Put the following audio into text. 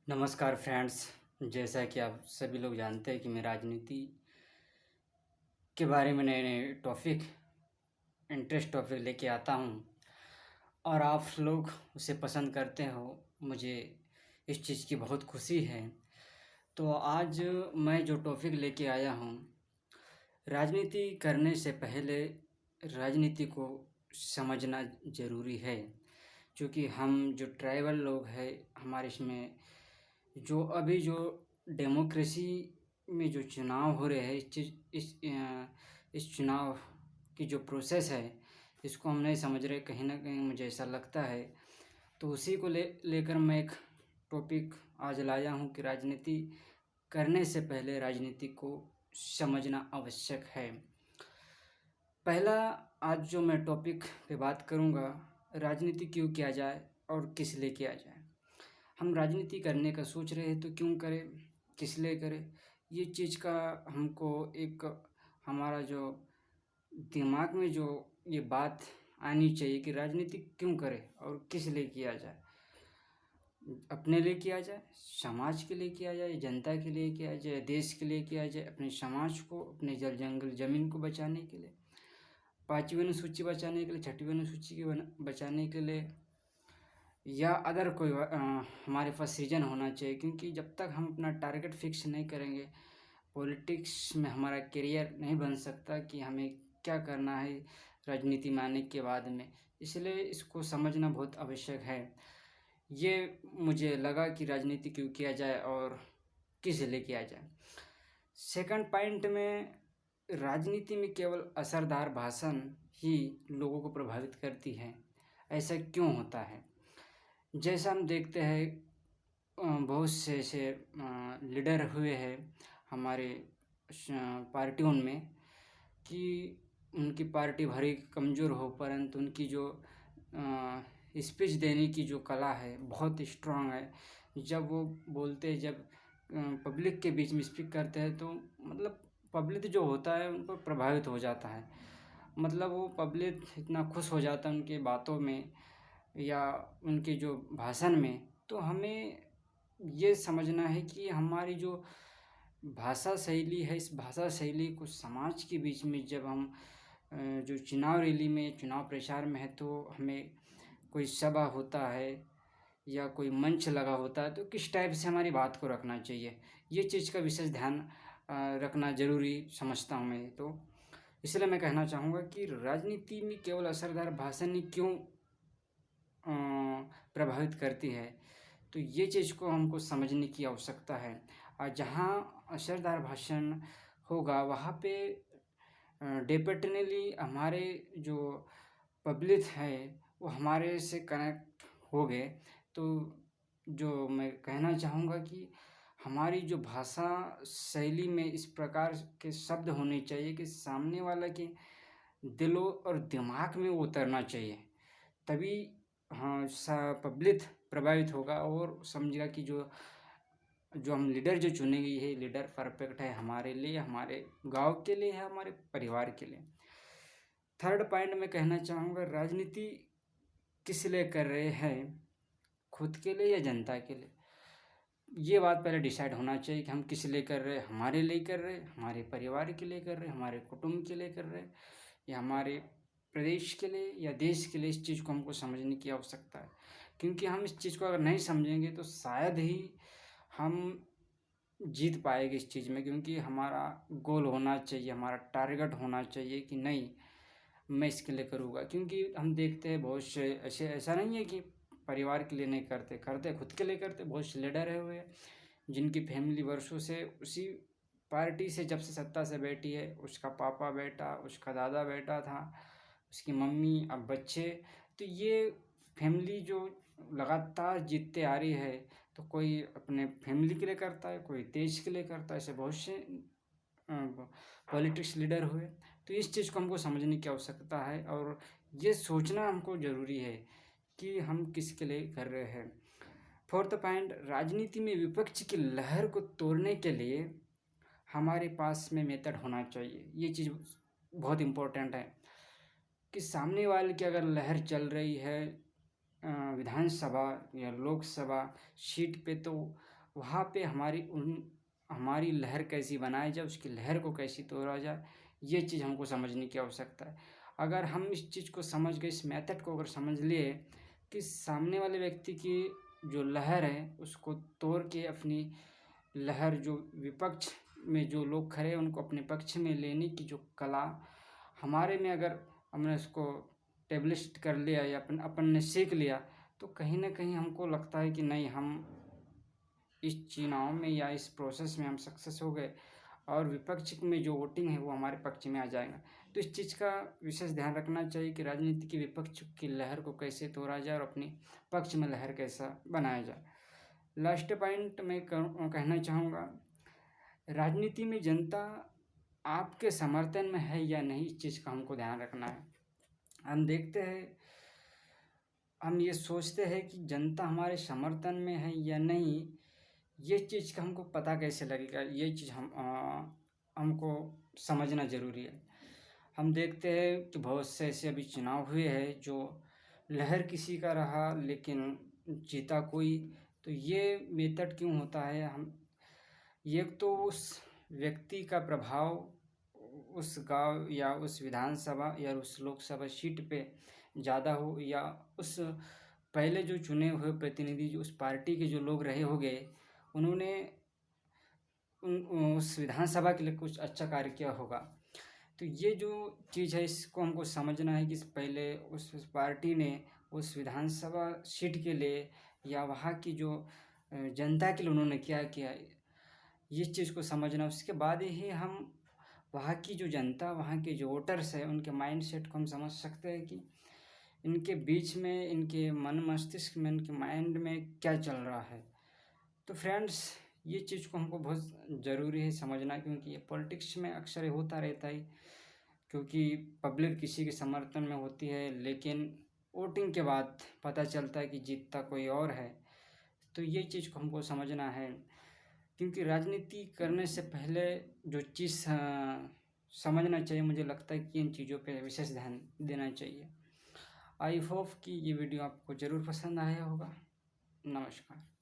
नमस्कार फ्रेंड्स। जैसा कि आप सभी लोग जानते हैं कि मैं राजनीति के बारे में नए नए टॉपिक लेके आता हूँ और आप लोग उसे पसंद करते हो। मुझे इस चीज़ की बहुत खुशी है। तो आज मैं जो टॉपिक लेके आया हूँ, राजनीति करने से पहले राजनीति को समझना ज़रूरी है। क्योंकि हम जो ट्राइबल लोग हैं, हमारे इसमें जो डेमोक्रेसी में जो चुनाव हो रहे हैं, इस चुनाव की जो प्रोसेस है, इसको हम नहीं समझ रहे। कहीं ना कहीं मुझे ऐसा लगता है। तो उसी को लेकर मैं एक टॉपिक आज लाया हूँ कि राजनीति करने से पहले राजनीति को समझना आवश्यक है। पहला, आज जो मैं टॉपिक पे बात करूँगा, राजनीति क्यों किया जाए और किस लिए किया जाए। हम राजनीति करने का सोच रहे हैं तो क्यों करें, किस लिए करें, ये चीज़ का हमको एक हमारा जो दिमाग में जो ये बात आनी चाहिए कि राजनीति क्यों करें और किस लिए किया जाए। अपने लिए किया जाए, समाज के लिए किया जाए, जनता के लिए किया जाए, देश के लिए किया जाए, अपने समाज को, अपने जल जंगल ज़मीन को बचाने के लिए, 5वीं अनुसूची बचाने के लिए, 6वीं अनुसूची के बचाने के लिए, या अदर कोई हमारे पास रीज़न होना चाहिए। क्योंकि जब तक हम अपना टारगेट फिक्स नहीं करेंगे, पॉलिटिक्स में हमारा करियर नहीं बन सकता कि हमें क्या करना है राजनीति में आने के बाद में। इसलिए इसको समझना बहुत आवश्यक है। ये मुझे लगा कि राजनीति क्यों किया जाए और किस लिए किया जाए। सेकंड पॉइंट में, राजनीति में केवल असरदार भाषण ही लोगों को प्रभावित करती है। ऐसा क्यों होता है? जैसा हम देखते हैं, बहुत से ऐसे लीडर हुए हैं हमारे पार्टियों में कि उनकी पार्टी भरी कमज़ोर हो, परंतु उनकी जो स्पीच देने की जो कला है बहुत स्ट्रांग है। जब वो बोलते हैं, जब पब्लिक के बीच में स्पीक करते हैं, तो मतलब पब्लिक जो होता है उन पर प्रभावित हो जाता है। मतलब वो पब्लिक इतना खुश हो जाता है उनकी बातों में या उनके जो भाषण में। तो हमें ये समझना है कि हमारी जो भाषा शैली है, इस भाषा शैली को समाज के बीच में जब हम जो चुनाव रैली में, चुनाव प्रचार में है, तो हमें कोई सभा होता है या कोई मंच लगा होता है, तो किस टाइप से हमारी बात को रखना चाहिए, ये चीज़ का विशेष ध्यान रखना ज़रूरी समझता हूँ मैं। तो इसलिए मैं कहना चाहूँगा कि राजनीति में केवल असरदार भाषण ही क्यों प्रभावित करती है, तो ये चीज़ को हमको समझने की आवश्यकता है। और जहाँ असरदार भाषण होगा, वहाँ पे डेफिनेटली हमारे जो पब्लिक है वो हमारे से कनेक्ट हो गए। तो जो मैं कहना चाहूँगा कि हमारी जो भाषा शैली में इस प्रकार के शब्द होने चाहिए कि सामने वाला के दिलों और दिमाग में वो उतरना चाहिए। तभी हाँ, पब्लिक प्रभावित होगा और समझेगा कि जो जो हम लीडर जो चुनेंगे, ये लीडर परफेक्ट है हमारे लिए, हमारे गांव के लिए है, हमारे परिवार के लिए। थर्ड पॉइंट में कहना चाहूँगा, राजनीति किस लिए कर रहे हैं, खुद के लिए या जनता के लिए। ये बात पहले डिसाइड होना चाहिए कि हम किस लिए कर रहे हैं। हमारे लिए कर रहे हैं, हमारे परिवार के लिए कर रहे हैं, हमारे कुटुंब के लिए कर रहे हैं, या हमारे प्रदेश के लिए या देश के लिए। इस चीज़ को हमको समझने की आवश्यकता है। क्योंकि हम इस चीज़ को अगर नहीं समझेंगे तो शायद ही हम जीत पाएंगे इस चीज़ में। क्योंकि हमारा गोल होना चाहिए, हमारा टारगेट होना चाहिए कि नहीं, मैं इसके लिए करूँगा। क्योंकि हम देखते हैं बहुत से ऐसा नहीं है कि परिवार के लिए नहीं करते, खुद के लिए करते। बहुत से लीडर है हुए जिनकी फैमिली वर्षों से उसी पार्टी से, जब से सत्ता से बैठी है, उसका पापा बैठा, उसका दादा बैठा था, उसकी मम्मी, अब बच्चे। तो ये फैमिली जो लगातार जीतते आ रही है, तो कोई अपने फैमिली के लिए करता है, कोई देश के लिए करता है। ऐसे बहुत से पॉलिटिक्स लीडर हुए। तो इस चीज़ को हमको समझने की आवश्यकता है और ये सोचना हमको ज़रूरी है कि हम किसके लिए कर रहे हैं। फोर्थ पॉइंट, राजनीति में विपक्ष की लहर को तोड़ने के लिए हमारे पास में मेथड होना चाहिए। ये चीज़ बहुत इम्पोर्टेंट है कि सामने वाले की अगर लहर चल रही है विधानसभा या लोकसभा सीट पे, तो वहाँ पे हमारी लहर कैसी बनाई जाए, उसकी लहर को कैसी तोड़ा जाए, ये चीज़ हमको समझने की आवश्यकता है। अगर हम इस चीज़ को समझ गए, इस मेथड को अगर समझ लिए कि सामने वाले व्यक्ति की जो लहर है उसको तोड़ के अपनी लहर, जो विपक्ष में जो लोग खड़े हैं उनको अपने पक्ष में लेने की जो कला हमारे में, अगर हमने उसको टेबलिस्ट कर लिया या अपन ने सीख लिया, तो कहीं ना कहीं हमको लगता है कि नहीं, हम इस चुनाव में या इस प्रोसेस में हम सक्सेस हो गए और विपक्ष में जो वोटिंग है वो हमारे पक्ष में आ जाएगा। तो इस चीज़ का विशेष ध्यान रखना चाहिए कि राजनीति के विपक्ष की लहर को कैसे तोड़ा जाए और अपनी पक्ष में लहर कैसा बनाया जाए। लास्ट पॉइंट मैं कहना चाहूँगा, राजनीति में जनता आपके समर्थन में है या नहीं, इस चीज़ का हमको ध्यान रखना है। हम देखते हैं, हम ये सोचते हैं कि जनता हमारे समर्थन में है या नहीं, ये चीज़ का हमको पता कैसे लगेगा, ये चीज़ हमको समझना ज़रूरी है। हम देखते हैं कि बहुत से ऐसे अभी चुनाव हुए हैं जो लहर किसी का रहा लेकिन जीता कोई। तो ये मेथड क्यों होता है? हम ये तो उस व्यक्ति का प्रभाव उस गांव या उस विधानसभा या उस लोकसभा सीट पे ज़्यादा हो, या उस पहले जो चुने हुए प्रतिनिधि, जो उस पार्टी के जो लोग रहे होंगे, उन्होंने उस विधानसभा के लिए कुछ अच्छा कार्य किया होगा। तो ये जो चीज़ है इसको हमको समझना है कि पहले उस पार्टी ने उस विधानसभा सीट के लिए या वहाँ की जो जनता के लिए उन्होंने क्या किया, ये चीज़ को समझना। उसके बाद ही हम वहाँ की जो जनता, वहाँ के जो वोटर्स हैं, उनके माइंड सेट को हम समझ सकते हैं कि इनके बीच में, इनके मन मस्तिष्क में, इनके माइंड में क्या चल रहा है। तो फ्रेंड्स, ये चीज़ को हमको बहुत ज़रूरी है समझना, क्योंकि ये पॉलिटिक्स में अक्सर होता रहता है, क्योंकि पब्लिक किसी के समर्थन में होती है लेकिन वोटिंग के बाद पता चलता है कि जीतता कोई और है। तो ये चीज़ को हमको समझना है, क्योंकि राजनीति करने से पहले जो चीज़ समझना चाहिए, मुझे लगता है कि इन चीज़ों पे विशेष ध्यान देना चाहिए। आई होप कि ये वीडियो आपको ज़रूर पसंद आया होगा। नमस्कार।